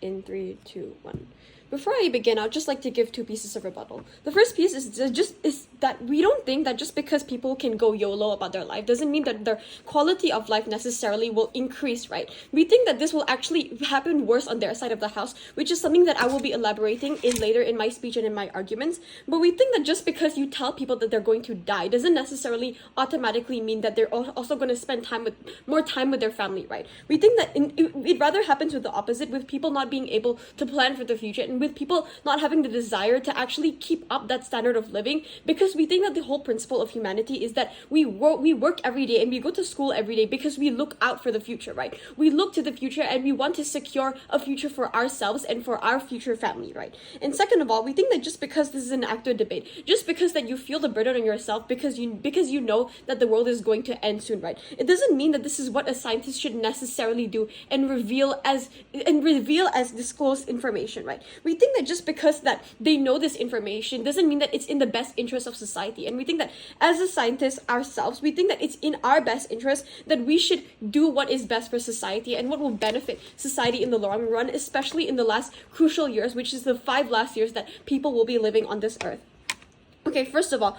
in 3, 2, 1. Before I begin, I'd just like to give 2 pieces of rebuttal. The first piece is that we don't think that just because people can go YOLO about their life doesn't mean that their quality of life necessarily will increase, right? We think that this will actually happen worse on their side of the house, which is something that I will be elaborating in later in my speech and in my arguments. But we think that just because you tell people that they're going to die doesn't necessarily automatically mean that they're also going to spend more time with their family, right? We think that it rather happens with the opposite, with people not being able to plan for the future and with people not having the desire to actually keep up that standard of living, because we think that the whole principle of humanity is that we work every day and we go to school every day because we look out for the future, right? We look to the future and we want to secure a future for ourselves and for our future family, right? And second of all, we think that just because this is an active debate, just because that you feel the burden on yourself because you know that the world is going to end soon, right? It doesn't mean that this is what a scientist should necessarily do and reveal as disclosed information, right? We think that just because that they know this information doesn't mean that it's in the best interest of society. And we think that as a scientist ourselves, we think that it's in our best interest that we should do what is best for society and what will benefit society in the long run, especially in the last crucial years, which is the 5 last years that people will be living on this earth. Okay, first of all,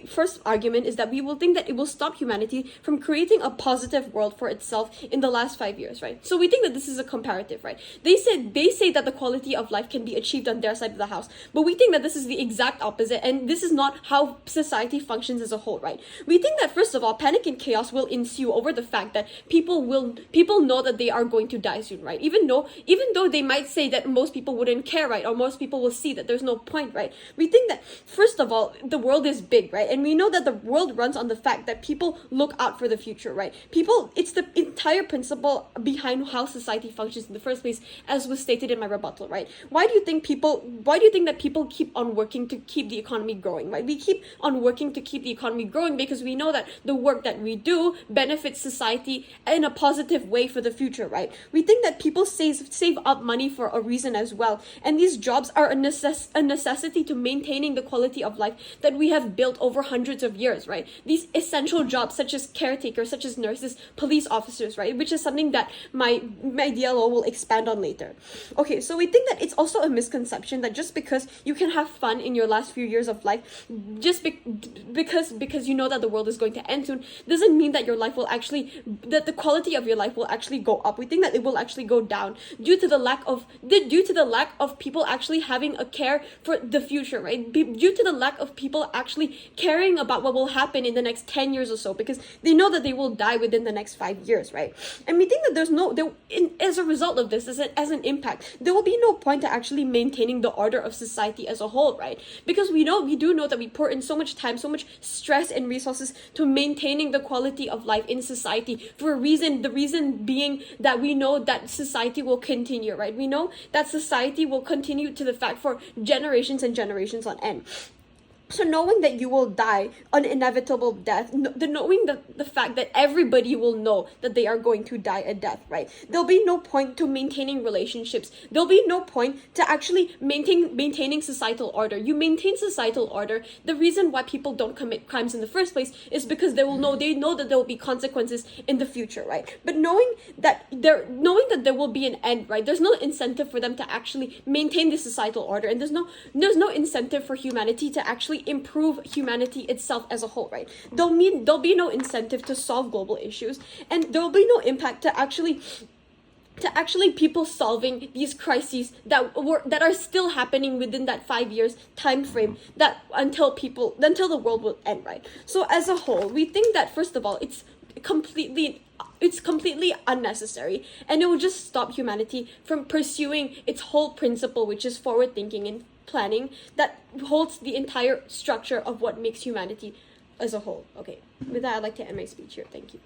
first argument is that we will think that it will stop humanity from creating a positive world for itself in the last 5 years, right? So we think that this is a comparative, right? They say that the quality of life can be achieved on their side of the house, but we think that this is the exact opposite, and this is not how society functions as a whole, right? We think that first of all, panic and chaos will ensue over the fact that people know that they are going to die soon, right? Even though they might say that most people wouldn't care, right? Or most people will see that there's no point, right? We think that first of all, the world is big, right? And we know that the world runs on the fact that people look out for the future, right? It's the entire principle behind how society functions in the first place, as was stated in my rebuttal, right? Why do you think that people keep on working to keep the economy growing, right? We keep on working to keep the economy growing because we know that the work that we do benefits society in a positive way for the future, right? We think that people save up money for a reason as well. And these jobs are a necessity to maintaining the quality of life that we have built over hundreds of years, right? These essential jobs such as caretakers, such as nurses, police officers, right? Which is something that my DLO will expand on later. Okay, so we think that it's also a misconception that just because you can have fun in your last few years of life, because you know that the world is going to end soon, doesn't mean that that the quality of your life will actually go up. We think that it will actually go down due to the lack of people actually having a care for the future, right? Due to the lack of people actually caring about what will happen in the next 10 years or so, because they know that they will die within the next 5 years, right? And we think that as a result of this, as an impact, there will be no point to actually maintaining the order of society as a whole, right? Because we do know that we pour in so much time, so much stress and resources to maintaining the quality of life in society for a reason, the reason being that we know that society will continue, right? We know that society will continue to the fact for generations and generations on end. So knowing that you will die an inevitable death, knowing the fact that everybody will know that they are going to die a death, right? There'll be no point to maintaining relationships. There'll be no point to actually maintaining societal order. You maintain societal order. The reason why people don't commit crimes in the first place is because they know that there will be consequences in the future, right? But knowing that there will be an end, right? There's no incentive for them to actually maintain the societal order, and there's no incentive for humanity to actually improve humanity itself as a whole, right? There'll be no incentive to solve global issues, and there'll be no impact to actually people solving these crises that are still happening within that 5 years time frame, that until the world will end, right? So as a whole, we think that first of all, it's completely unnecessary, and it will just stop humanity from pursuing its whole principle, which is forward thinking and planning, that holds the entire structure of what makes humanity as a whole. Okay, with that, I'd like to end my speech here. Thank you.